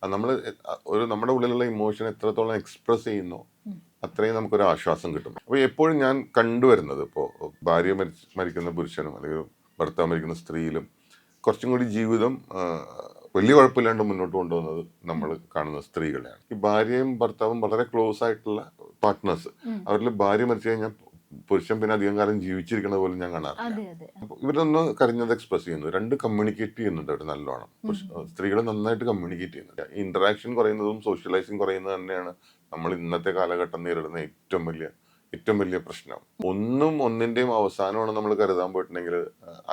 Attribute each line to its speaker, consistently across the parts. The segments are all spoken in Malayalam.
Speaker 1: നമ്മൾ നമ്മുടെ ഉള്ളിലുള്ള ഇമോഷൻ എത്രത്തോളം എക്സ്പ്രസ് ചെയ്യുന്നോ അത്രയും നമുക്കൊരു ആശ്വാസം കിട്ടും. അപ്പോൾ എപ്പോഴും ഞാൻ കണ്ടുവരുന്നത് ഇപ്പോൾ ഭാര്യ മരിക്കുന്ന പുരുഷനും അല്ലെങ്കിൽ ഭർത്താവ് മരിക്കുന്ന സ്ത്രീയിലും കുറച്ചും കൂടി ജീവിതം വലിയ കുഴപ്പമില്ലാണ്ട് മുന്നോട്ട് കൊണ്ടുപോകുന്നത് നമ്മൾ കാണുന്ന സ്ത്രീകളെയാണ്. ഈ ഭാര്യയും ഭർത്താവും വളരെ ക്ലോസ് ആയിട്ടുള്ള പാർട്ട്നേഴ്സ്, അവരിൽ ഭാര്യ മരിച്ചു കഴിഞ്ഞാൽ പുരുഷൻ പിന്നെ അധികം കാലം ജീവിച്ചിരിക്കുന്നത് പോലും ഞാൻ കാണാറില്ല. ഇവരൊന്ന് കരഞ്ഞത് എക്സ്പ്രസ് ചെയ്യുന്നു, രണ്ട് കമ്മ്യൂണിക്കേറ്റ് ചെയ്യുന്നുണ്ട് അവർ നല്ലോണം. സ്ത്രീകൾ നന്നായിട്ട് കമ്മ്യൂണിക്കേറ്റ് ചെയ്യുന്നുണ്ട്. ഇന്ററാക്ഷൻ കുറയുന്നതും സോഷ്യലൈസിങ് കുറയുന്നത് തന്നെയാണ് നമ്മൾ ഇന്നത്തെ കാലഘട്ടം നേരിടുന്ന ഏറ്റവും വലിയ പ്രശ്നം. ഒന്നും ഒന്നിന്റെയും അവസാനമാണ് നമ്മൾ കരുതാൻ പോയിട്ടുണ്ടെങ്കിൽ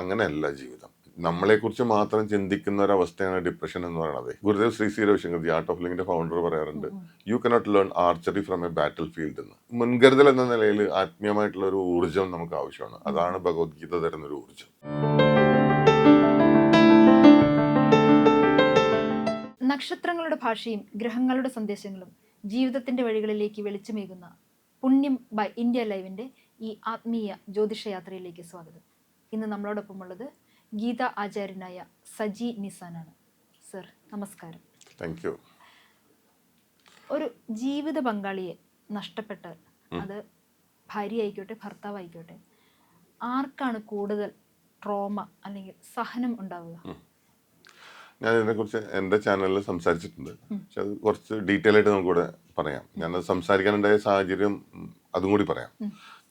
Speaker 1: അങ്ങനെയല്ല ജീവിതം. നമ്മളെ കുറിച്ച് മാത്രം ചിന്തിക്കുന്ന ഒരു അവസ്ഥയാണ് ഡിപ്രഷൻ എന്ന് പറയുന്നത്. ഗുരുദേവ് ശ്രീ രവിശങ്കർ ജി ആർട്ട് ഓഫ് ലിവിങ്ങിന്റെ ഫൗണ്ടർ പറയാറുണ്ട്, you cannot learn archery from a battlefield എന്ന്. മുൻകരുതൽ എന്ന നിലയിൽ ആത്മീയമായിട്ടുള്ള ഒരു ഊർജ്ജം നമുക്ക് ആവശ്യമാണ്. അതാണ് ഭഗവത്ഗീത തരുന്ന ഒരു ഊർജ്ജം.
Speaker 2: നക്ഷത്രങ്ങളുടെ ഭാഷയും ഗ്രഹങ്ങളുടെ സന്ദേശങ്ങളും ജീവിതത്തിന്റെ വഴികളിലേക്ക് വെളിച്ചമേകുന്ന പുണ്യം ബൈ ഇന്ത്യ ലൈവിന്റെ ഈ ആത്മീയ ജ്യോതിഷയാത്രയിലേക്ക് സ്വാഗതം. ഇന്ന് നമ്മളോടൊപ്പമുള്ളത് ഗീത ആചാര്യനായ സജി നിസാനാണ്. സർ, നമസ്കാരം.
Speaker 1: Thank you.
Speaker 2: ഒരു ജീവിത പങ്കാളിയെ നഷ്ടപ്പെട്ടാൽ അത് ഭാര്യ ആയിക്കോട്ടെ ഭർത്താവ് ആയിക്കോട്ടെ, ആർക്കാണ് കൂടുതൽ ട്രോമ അല്ലെങ്കിൽ സഹനം ഉണ്ടാവുക?
Speaker 1: ഞാൻ ഇതിനെക്കുറിച്ച് എൻ്റെ ചാനലിൽ സംസാരിച്ചിട്ടുണ്ട്. പക്ഷെ അത് കുറച്ച് ഡീറ്റെയിൽ ആയിട്ട് നമുക്കിവിടെ പറയാം. ഞാനത് സംസാരിക്കാനുണ്ടായ സാഹചര്യം അതും കൂടി പറയാം.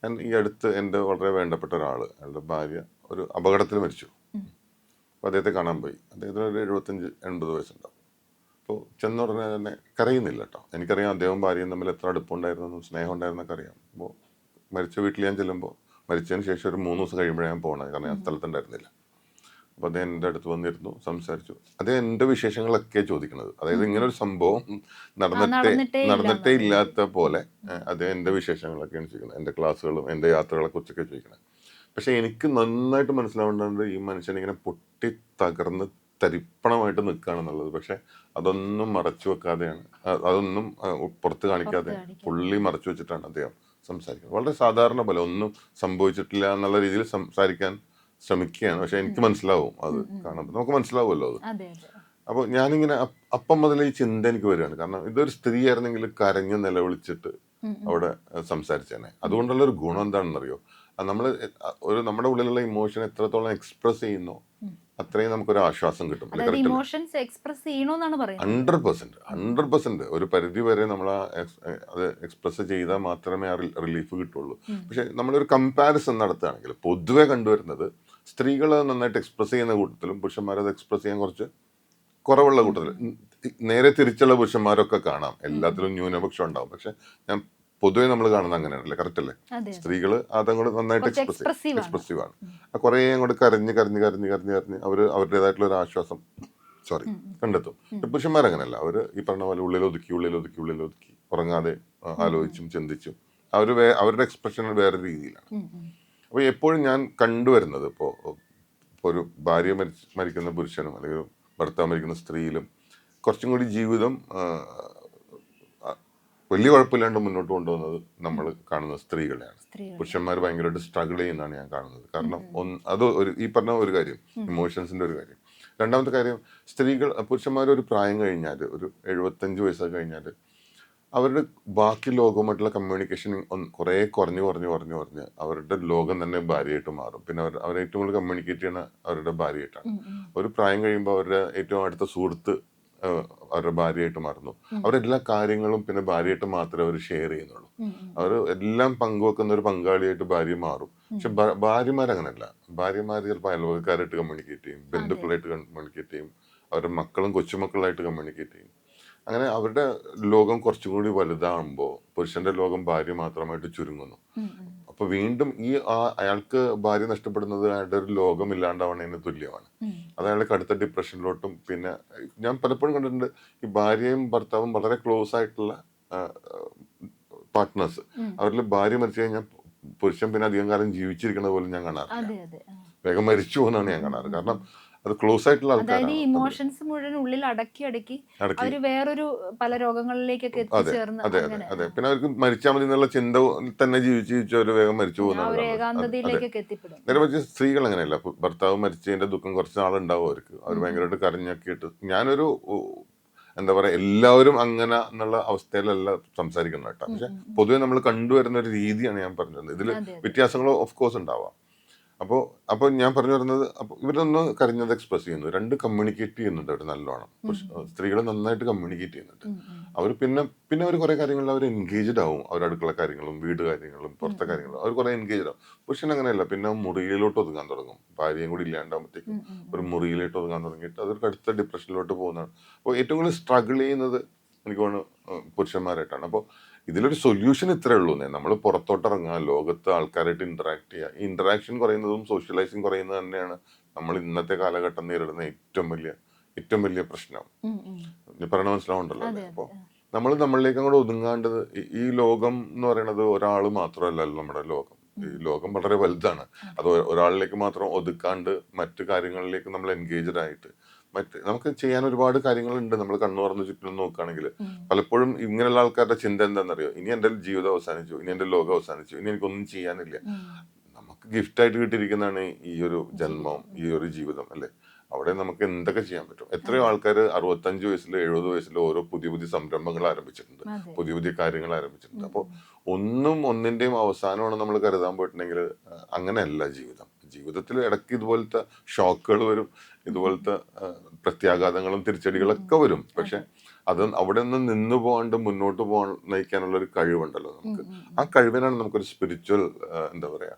Speaker 1: ഞാൻ ഈ അടുത്ത് എൻ്റെ വളരെ വേണ്ടപ്പെട്ട ഒരാൾ, അയാളുടെ ഭാര്യ ഒരു അപകടത്തിൽ മരിച്ചു. അപ്പോൾ അദ്ദേഹത്തെ കാണാൻ പോയി. അദ്ദേഹത്തിന് ഒരു 75-80 വയസ്സുണ്ടാവും. അപ്പോൾ ചെന്ന ഉടനെ തന്നെ കരയുന്നില്ല കേട്ടോ. എനിക്കറിയാം അദ്ദേഹം ഭാര്യയും തമ്മിൽ എത്ര അടുപ്പമുണ്ടായിരുന്നു, സ്നേഹം ഉണ്ടായിരുന്നൊക്കെ അറിയാം. അപ്പോൾ മരിച്ച വീട്ടിൽ ഞാൻ ചെല്ലുമ്പോൾ മരിച്ചതിന് ശേഷം ഒരു 3 ദിവസം കഴിയുമ്പോഴേ ഞാൻ പോകണത്, കാരണം ഞാൻ സ്ഥലത്തുണ്ടായിരുന്നില്ല. അപ്പോൾ അദ്ദേഹം എൻ്റെ അടുത്ത് വന്നിരുന്നു, സംസാരിച്ചു. അദ്ദേഹം എൻ്റെ വിശേഷങ്ങളൊക്കെ ചോദിക്കുന്നത്. അതായത് ഇങ്ങനെ ഒരു സംഭവം നടന്നിട്ടേ ഇല്ലാത്ത പോലെ അദ്ദേഹം എൻ്റെ വിശേഷങ്ങളൊക്കെയാണ് ചോദിക്കുന്നത്. എൻ്റെ ക്ലാസ്സുകളും എൻ്റെ യാത്രകളെ കുറിച്ചൊക്കെ ചോദിക്കുന്നത്. പക്ഷെ എനിക്ക് നന്നായിട്ട് മനസ്സിലാവേണ്ടത് ഈ മനുഷ്യൻ ഇങ്ങനെ പൊട്ടി തകർന്ന് തരിപ്പണമായിട്ട് നിൽക്കുകയാണെന്നുള്ളത്. പക്ഷെ അതൊന്നും മറച്ചു വെക്കാതെയാണ്, അതൊന്നും പുറത്ത് കാണിക്കാതെ പുള്ളി മറച്ചു വെച്ചിട്ടാണ് അദ്ദേഹം സംസാരിക്കുന്നത്. വളരെ സാധാരണ പോലെ ഒന്നും സംഭവിച്ചിട്ടില്ല എന്നുള്ള രീതിയിൽ സംസാരിക്കാൻ ശ്രമിക്കുകയാണ്. പക്ഷെ എനിക്ക് മനസ്സിലാവും, അത് കാണുമ്പോൾ നമുക്ക് മനസ്സിലാവുമല്ലോ അത്. അപ്പോൾ ഞാനിങ്ങനെ അപ്പം മുതൽ ഈ ചിന്ത എനിക്ക് വരികയാണ്. കാരണം ഇതൊരു സ്ത്രീ ആയിരുന്നെങ്കിൽ കരഞ്ഞ് നിലവിളിച്ചിട്ട് അവിടെ സംസാരിച്ചേനെ. അതുകൊണ്ടുള്ള ഒരു ഗുണം എന്താണെന്നറിയോ, നമ്മുടെ ഉള്ളിലുള്ള ഇമോഷൻ എത്രത്തോളം എക്സ്പ്രസ് ചെയ്യുന്നോ അത്രയും നമുക്കൊരു ആശ്വാസം കിട്ടും. 100% ഒരു പരിധി വരെ നമ്മൾ അത് എക്സ്പ്രസ് ചെയ്താൽ മാത്രമേ ആ റിലീഫ് കിട്ടുള്ളൂ. പക്ഷെ നമ്മളൊരു കമ്പാരിസൺ നടത്തുകയാണെങ്കിൽ പൊതുവെ കണ്ടുവരുന്നത് സ്ത്രീകൾ നന്നായിട്ട് എക്സ്പ്രസ് ചെയ്യുന്ന കൂട്ടത്തിലും പുരുഷന്മാരത് എക്സ്പ്രസ് ചെയ്യാൻ കുറച്ച് കുറവുള്ള കൂട്ടത്തിലും നേരെ തിരിച്ചുള്ള പുരുഷന്മാരൊക്കെ കാണാം. എല്ലാത്തിലും ന്യൂനപക്ഷം ഉണ്ടാവും. പക്ഷെ ഞാൻ പൊതുവെ നമ്മൾ കാണുന്നത് അങ്ങനെയാണല്ലേ, കറക്റ്റ് അല്ലേ? സ്ത്രീകള് അതങ്ങോട്ട് നന്നായിട്ട് എക്സ്പ്രസീവ് ആണ്. കുറേ അങ്ങോട്ട് കരഞ്ഞ് അവരുടേതായിട്ടുള്ള ഒരു ആശ്വാസം കണ്ടെത്തും. പുരുഷന്മാരങ്ങനല്ല. അവര് ഈ പറഞ്ഞ പോലെ ഉള്ളിലൊതുക്കി ഉറങ്ങാതെ ആലോചിച്ചും ചിന്തിച്ചും അവരുടെ എക്സ്പ്രഷൻ വേറെ രീതിയിലാണ്. അപ്പൊ എപ്പോഴും ഞാൻ കണ്ടുവരുന്നത് ഇപ്പോൾ ഒരു ഭാര്യ മരിക്കുന്ന പുരുഷനും അല്ലെങ്കിൽ ഭർത്താവ് മരിക്കുന്ന സ്ത്രീയിലും കുറച്ചും കൂടി ജീവിതം വലിയ കുഴപ്പമില്ലാണ്ട് മുന്നോട്ട് കൊണ്ടുപോകുന്നത് നമ്മൾ കാണുന്ന സ്ത്രീകളെയാണ്. പുരുഷന്മാർ ഭയങ്കരമായിട്ട് സ്ട്രഗിൾ ചെയ്യുന്നതാണ് ഞാൻ കാണുന്നത്. കാരണം അത് ഈ പറഞ്ഞ ഒരു കാര്യം, ഇമോഷൻസിന്റെ ഒരു കാര്യം. രണ്ടാമത്തെ കാര്യം, പുരുഷന്മാർ ഒരു പ്രായം കഴിഞ്ഞാൽ, ഒരു 75 വയസ്സൊക്കെ കഴിഞ്ഞാൽ അവരുടെ ബാക്കി ലോകവുമായിട്ടുള്ള കമ്മ്യൂണിക്കേഷൻ കുറേ കുറഞ്ഞ് അവരുടെ ലോകം തന്നെ ഭാര്യയായിട്ട് മാറും. പിന്നെ അവർ ഏറ്റവും കൂടുതൽ കമ്മ്യൂണിക്കേറ്റ് ചെയ്യുന്ന അവരുടെ ഭാര്യയായിട്ടാണ്. ഒരു പ്രായം കഴിയുമ്പോൾ അവരുടെ ഏറ്റവും അടുത്ത സുഹൃത്ത് അവരുടെ ഭാര്യയായിട്ട് മാറുന്നു. അവരെല്ലാ കാര്യങ്ങളും പിന്നെ ഭാര്യയായിട്ട് മാത്രമേ അവർ ഷെയർ ചെയ്യുന്നുള്ളൂ. അവർ എല്ലാം പങ്കുവെക്കുന്ന ഒരു പങ്കാളിയായിട്ട് ഭാര്യ മാറും. പക്ഷെ ഭാര്യമാരങ്ങനല്ല. ഭാര്യമാർ ചിലപ്പോൾ അയൽവകക്കാരായിട്ട് കമ്മ്യൂണിക്കേറ്റ് ചെയ്യും, ബന്ധുക്കളായിട്ട് കമ്മ്യൂണിക്കേറ്റ് ചെയ്യും, അവരുടെ മക്കളും കൊച്ചുമക്കളായിട്ട് കമ്മ്യൂണിക്കേറ്റ് ചെയ്യും. അങ്ങനെ അവരുടെ ലോകം കുറച്ചുകൂടി വലുതാകുമ്പോൾ പുരുഷന്റെ ലോകം ഭാര്യ മാത്രമായിട്ട് ചുരുങ്ങുന്നു. അപ്പൊ വീണ്ടും അയാൾക്ക് ഭാര്യ നഷ്ടപ്പെടുന്നത് അയാളുടെ ഒരു ലോകം ഇല്ലാണ്ടാവണതിന് തുല്യമാണ്. അത് അയാളെ കടുത്ത ഡിപ്രഷനിലോട്ടും. പിന്നെ ഞാൻ പലപ്പോഴും കണ്ടിട്ടുണ്ട്, ഈ ഭാര്യയും ഭർത്താവും വളരെ ക്ലോസ് ആയിട്ടുള്ള പാർട്ട്നേഴ്സ്, അവരിൽ ഭാര്യ മരിച്ചു കഴിഞ്ഞാൽ പുരുഷൻ പിന്നെ അധികം കാലം ജീവിച്ചിരിക്കുന്നത് പോലും ഞാൻ കാണാറില്ല. വേഗം മരിച്ചു പോകുന്നതാണ് ഞാൻ കാണാറ്. കാരണം അത് ക്ലോസ് ആയിട്ടുള്ള ആൾക്കാരാണ്.
Speaker 2: ഇമോഷൻസ് മുഴുവൻ ഉള്ളിൽ അടക്കി അവര് വേറൊരു പല രോഗങ്ങളിലേക്കൊക്കെ എത്തിച്ചേർന്ന്.
Speaker 1: അതെ. പിന്നെ അവർക്ക് മരിച്ചാൽ മതി എന്നുള്ള ചിന്ത തന്നെ ജീവിച്ച് ഒരു വേഗം മരിച്ചു പോകുന്നതാണ്. നേരെ മറിച്ച് സ്ത്രീകൾ അങ്ങനെയല്ല. ഭർത്താവ് മരിച്ചതിന്റെ ദുഃഖം കുറച്ച് നാളുണ്ടാവും അവർക്ക്. അവർ ഭയങ്കരമായിട്ട് കരഞ്ഞൊക്കെ ഇട്ട്. ഞാനൊരു എന്താ പറയാ എല്ലാവരും അങ്ങനെ എന്നുള്ള അവസ്ഥയിലല്ല സംസാരിക്കുന്നത് കേട്ടോ. പക്ഷെ പൊതുവെ നമ്മൾ കണ്ടുവരുന്ന ഒരു രീതിയാണ് ഞാൻ പറഞ്ഞത്. ഇതിൽ വ്യത്യാസങ്ങൾ ഓഫ് കോഴ്സ് ഉണ്ടാവാം. അപ്പോൾ ഞാൻ പറഞ്ഞു വരുന്നത്, അപ്പോൾ ഇവരൊന്ന് കരഞ്ഞത് എക്സ്പ്രസ് ചെയ്യുന്നു, രണ്ട് കമ്മ്യൂണിക്കേറ്റ് ചെയ്യുന്നുണ്ട് അവർ നല്ലോണം. സ്ത്രീകൾ നന്നായിട്ട് കമ്മ്യൂണിക്കേറ്റ് ചെയ്യുന്നുണ്ട്. അവർ പിന്നെ അവർ കുറെ കാര്യങ്ങളിൽ അവർ എൻഗേജ്ഡ് ആവും. അവർ അടുക്കള കാര്യങ്ങളും വീട് കാര്യങ്ങളും പുറത്തെ കാര്യങ്ങളും അവർ കുറെ എൻഗേജ്ഡ് ആവും. പുരുഷൻ അങ്ങനെയല്ല, പിന്നെ മുറിയിലോട്ട് ഒതുങ്ങാൻ തുടങ്ങും. ഭാര്യയും കൂടി ഇല്ലാണ്ടാകുമ്പോഴത്തേക്കും ഒരു മുറിയിലോട്ട് ഒതുങ്ങാൻ തുടങ്ങിയിട്ട് അവർക്ക് അടുത്ത ഡിപ്രഷനിലോട്ട് പോകുന്നതാണ്. അപ്പോൾ ഏറ്റവും കൂടുതൽ സ്ട്രഗിൾ ചെയ്യുന്നത് എനിക്ക് തോന്നുന്നു പുരുഷന്മാരായിട്ടാണ്. അപ്പോൾ ഇതിലൊരു സൊല്യൂഷൻ ഇത്രേ ഉള്ളൂ. നമ്മൾ പുറത്തോട്ട് ഇറങ്ങുക, ലോകത്ത് ആൾക്കാരായിട്ട് ഇന്ററാക്ട് ചെയ്യുക. ഈ ഇന്ററാക്ഷൻ കുറയുന്നതും സോഷ്യലൈസിങ് കുറയുന്നത് തന്നെയാണ് നമ്മൾ ഇന്നത്തെ കാലഘട്ടം നേരിടുന്ന ഏറ്റവും വലിയ പ്രശ്നം. പറയണ മനസ്സിലാവുണ്ടല്ലോ. അപ്പോൾ നമ്മൾ നമ്മളിലേക്ക് അങ്ങോട്ട് ഒതുങ്ങാണ്ടത്, ഈ ലോകം എന്ന് പറയുന്നത് ഒരാൾ മാത്രമല്ലല്ലോ നമ്മുടെ ലോകം. ഈ ലോകം വളരെ വലുതാണ്. അത് ഒരാളിലേക്ക് മാത്രം ഒതുക്കാണ്ട് മറ്റു കാര്യങ്ങളിലേക്ക് നമ്മൾ എൻഗേജ്ഡ് ആയിട്ട് നമുക്ക് ചെയ്യാൻ ഒരുപാട് കാര്യങ്ങളുണ്ട്. നമ്മൾ കണ്ണു തുറന്ന് ചുറ്റും നോക്കുകയാണെങ്കിൽ പലപ്പോഴും ഇങ്ങനെയുള്ള ആൾക്കാരുടെ ചിന്ത എന്താണെന്നറിയോ, ഇനി എന്റെ ജീവിതം അവസാനിച്ചു, ഇനി എന്റെ ലോകം അവസാനിച്ചു, ഇനി എനിക്കൊന്നും ചെയ്യാനില്ല. നമുക്ക് ഗിഫ്റ്റ് ആയിട്ട് കിട്ടിയിരിക്കുന്നതാണ് ഈ ഒരു ജന്മം, ഈ ഒരു ജീവിതം അല്ലെ. അവിടെ നമുക്ക് എന്തൊക്കെ ചെയ്യാൻ പറ്റും. എത്രയോ ആൾക്കാർ 65 വയസ്സിൽ 70 വയസ്സിൽ ഓരോ പുതിയ സംരംഭങ്ങൾ ആരംഭിച്ചിട്ടുണ്ട്, പുതിയ കാര്യങ്ങൾ ആരംഭിച്ചിട്ടുണ്ട്. അപ്പോൾ ഒന്നിന്റെയും അവസാനമാണ് നമ്മൾ കരുതാൻ പോയിട്ടുണ്ടെങ്കിൽ അങ്ങനെയല്ല ജീവിതത്തിൽ ഇടയ്ക്ക് ഇതുപോലത്തെ ഷോക്കുകൾ വരും, ഇതുപോലത്തെ പ്രത്യാഘാതങ്ങളും തിരിച്ചടികളൊക്കെ വരും. പക്ഷെ അത് അവിടെ നിന്ന് പോകാണ്ട് മുന്നോട്ട് പോകാൻ നയിക്കാനുള്ള ഒരു കഴിവുണ്ടല്ലോ നമുക്ക്. ആ കഴിവിനാണ് നമുക്കൊരു സ്പിരിച്വൽ എന്താ പറയാ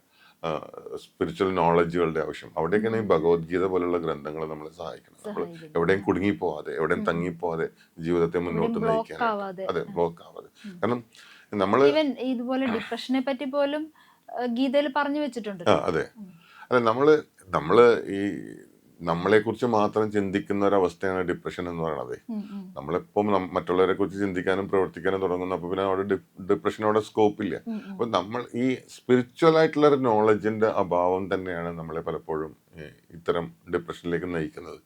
Speaker 1: സ്പിരിച്വൽ നോളജുകളുടെ ആവശ്യം. അവിടേക്കാണ് ഈ ഭഗവത്ഗീത പോലുള്ള ഗ്രന്ഥങ്ങൾ നമ്മളെ സഹായിക്കണം. നമ്മൾ എവിടെയും കുടുങ്ങിപ്പോവാതെ, എവിടെയും തങ്ങിപ്പോവാതെ ജീവിതത്തെ മുന്നോട്ട് നയിക്കാനായിട്ട്. അതെ, ബ്ലോക്ക് ആവാതെ. കാരണം നമ്മള്
Speaker 2: ഇതുപോലെ ഡിപ്രഷനെ പറ്റി പോലും ഗീതയിൽ പറഞ്ഞു വെച്ചിട്ടുണ്ട്.
Speaker 1: അതെ, അല്ല നമ്മള് ഈ നമ്മളെ കുറിച്ച് മാത്രം ചിന്തിക്കുന്ന ഒരവസ്ഥയാണ് ഡിപ്രഷൻ എന്ന് പറയുന്നത്. നമ്മളിപ്പം മറ്റുള്ളവരെ കുറിച്ച് ചിന്തിക്കാനും പ്രവർത്തിക്കാനും തുടങ്ങുന്നു. അപ്പൊ പിന്നെ അവിടെ ഡിപ്രഷനോടെ സ്കോപ്പ് ഇല്ല. അപ്പൊ നമ്മൾ ഈ സ്പിരിച്വൽ ആയിട്ടുള്ള ഒരു നോളജിന്റെ അഭാവം തന്നെയാണ് നമ്മളെ പലപ്പോഴും ഇത്തരം ഡിപ്രഷനിലേക്ക് നയിക്കുന്നത്.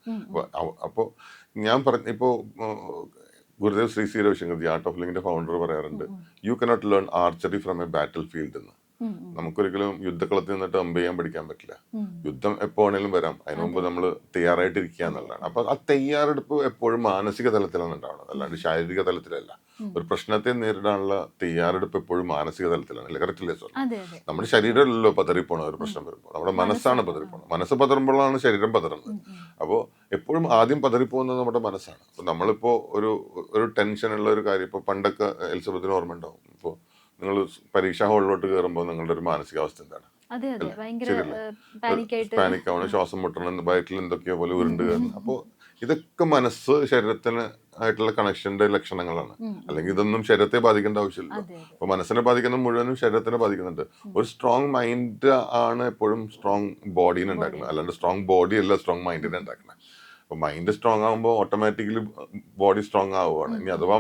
Speaker 1: അപ്പോ ഞാൻ ഇപ്പോ Gurudev Shri Ravishankar, the art of ലിവിങ്ങിന്റെ ഫൗണ്ടർ പറയാറുണ്ട്, you cannot learn archery from a battlefield എന്ന്. നമുക്കൊരിക്കലും യുദ്ധക്കളത്തിൽ നിന്നിട്ട് അമ്പ് ചെയ്യാൻ പഠിക്കാൻ പറ്റില്ല. യുദ്ധം എപ്പോ വേണേലും വരാം. അതിനു മുമ്പ് നമ്മൾ തയ്യാറായിട്ടിരിക്കുക എന്നുള്ളതാണ്. അപ്പൊ ആ തയ്യാറെടുപ്പ് എപ്പോഴും മാനസിക തലത്തിലാണ് ഉണ്ടാവുന്നത്, അല്ലാണ്ട് ശാരീരിക തലത്തിലല്ല. ഒരു പ്രശ്നത്തെ നേരിടാനുള്ള തയ്യാറെടുപ്പ് എപ്പോഴും മാനസിക തലത്തിലാണ്. അല്ലെ, കറക്റ്റ് അല്ലേ സർ? നമ്മുടെ ശരീരമല്ലല്ലോ പതറിപ്പോണ ഒരു പ്രശ്നം വരുമ്പോൾ, നമ്മുടെ മനസ്സാണ് പതറിപ്പോണത്. മനസ്സ് പതറുമ്പോഴാണ് ശരീരം പതറുന്നത്. അപ്പോൾ എപ്പോഴും ആദ്യം പതറിപ്പോകുന്നത് നമ്മുടെ മനസ്സാണ്. അപ്പൊ നമ്മളിപ്പോ ഒരു ടെൻഷനുള്ള ഒരു കാര്യം, ഇപ്പൊ പണ്ടൊക്കെ എലിസബത്തിന് ഓർമ്മ ഉണ്ടാവും, ഇപ്പോൾ നിങ്ങൾ പരീക്ഷാ ഹാളിലോട്ട് കയറുമ്പോൾ നിങ്ങളുടെ ഒരു മാനസികാവസ്ഥ എന്താണ്? പാനിക് ആവണം, ശ്വാസം മുട്ടണം, വയറ്റിൽ എന്തൊക്കെയോ പോലെ ഉരുണ്ട് കയറണം. അപ്പോൾ ഇതൊക്കെ മനസ്സ് ശരീരത്തിന് ആയിട്ടുള്ള കണക്ഷന്റെ ലക്ഷണങ്ങളാണ്. അല്ലെങ്കിൽ ഇതൊന്നും ശരീരത്തെ ബാധിക്കേണ്ട ആവശ്യമില്ല. അപ്പൊ മനസ്സിനെ ബാധിക്കുന്ന മുഴുവനും ശരീരത്തിനെ ബാധിക്കുന്നുണ്ട്. ഒരു സ്ട്രോങ് മൈൻഡ് ആണ് എപ്പോഴും സ്ട്രോങ് ബോഡീനെ ഉണ്ടാക്കുന്നത്, അല്ലാണ്ട് സ്ട്രോങ് ബോഡി അല്ല സ്ട്രോങ് മൈൻഡിനെ ഉണ്ടാക്കുന്നത്. അപ്പൊ മൈൻഡ് സ്ട്രോങ് ആകുമ്പോൾ ഓട്ടോമാറ്റിക്കലി ബോഡി സ്ട്രോങ് ആവുകയാണ്. ഇനി അഥവാ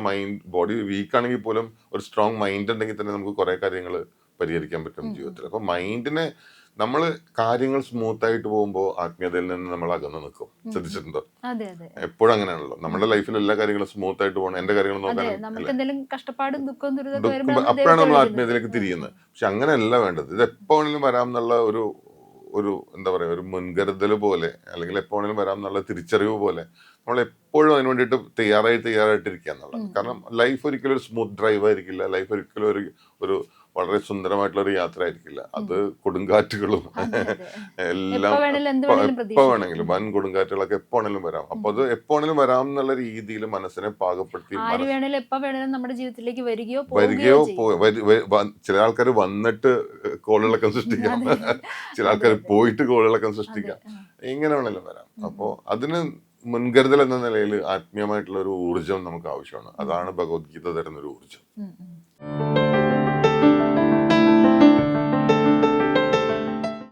Speaker 1: ബോഡി വീക്ക് ആണെങ്കിൽ പോലും ഒരു സ്ട്രോങ് മൈൻഡ് ഉണ്ടെങ്കിൽ തന്നെ നമുക്ക് കുറെ കാര്യങ്ങൾ പരിഹരിക്കാൻ പറ്റും ജീവിതത്തിൽ. അപ്പൊ മൈൻഡിനെ നമ്മൾ കാര്യങ്ങൾ സ്മൂത്ത് ആയിട്ട് പോകുമ്പോൾ ആത്മീയതയിൽ നിന്ന് നമ്മൾ അകന്ന് നിൽക്കും. ശ്രദ്ധിച്ചിട്ടുണ്ടോ? എപ്പോഴും അങ്ങനെയാണല്ലോ. നമ്മുടെ ലൈഫിൽ എല്ലാ കാര്യങ്ങളും സ്മൂത്ത് ആയിട്ട് പോകണം, എന്റെ കാര്യങ്ങൾ നോക്കാൻ, അപ്പോഴാണ് നമ്മൾ ആത്മീയതയിലേക്ക് തിരിയുന്നത്. പക്ഷെ അങ്ങനെയല്ല വേണ്ടത്. ഇത് എപ്പോ വേണമെങ്കിലും വരാമെന്നുള്ള ഒരു എന്താ പറയാ, ഒരു മുൻകരുതൽ പോലെ, അല്ലെങ്കിൽ എപ്പോഴും വരാം എന്നുള്ള തിരിച്ചറിവ് പോലെ നമ്മൾ എപ്പോഴും അതിന് വേണ്ടിയിട്ട് തയ്യാറായിട്ടിരിക്കുക എന്നുള്ളത്. കാരണം ലൈഫ് ഒരിക്കലും ഒരു സ്മൂത്ത് ഡ്രൈവ് ആയിരിക്കില്ല. ലൈഫ് ഒരിക്കലും ഒരു വളരെ സുന്ദരമായിട്ടുള്ള ഒരു യാത്ര ആയിരിക്കില്ല. അത് കൊടുങ്കാറ്റുകളും എല്ലാം എപ്പോ വേണമെങ്കിലും, വൻ കൊടുങ്കാറ്റുകളൊക്കെ എപ്പോ വേണമെങ്കിലും വരാം. അപ്പൊ അത് എപ്പോ വേണമെങ്കിലും വരാം എന്നുള്ള രീതിയിൽ മനസ്സിനെ പാകപ്പെടുത്തി,
Speaker 2: നമ്മുടെ ജീവിതത്തിലേക്ക് വരികയോ
Speaker 1: ചില ആൾക്കാർ വന്നിട്ട് കോളുകളൊക്കെ സൃഷ്ടിക്കാം, ചില ആൾക്കാർ പോയിട്ട് കോളുകളൊക്കെ സൃഷ്ടിക്കാം, എങ്ങനെ വേണമെങ്കിലും വരാം. അപ്പോ അതിന് മുൻകരുതൽ എന്ന നിലയിൽ ആത്മീയമായിട്ടുള്ള ഒരു ഊർജം നമുക്ക് ആവശ്യമാണ്. അതാണ് ഭഗവത്ഗീത തരുന്ന ഒരു ഊർജം.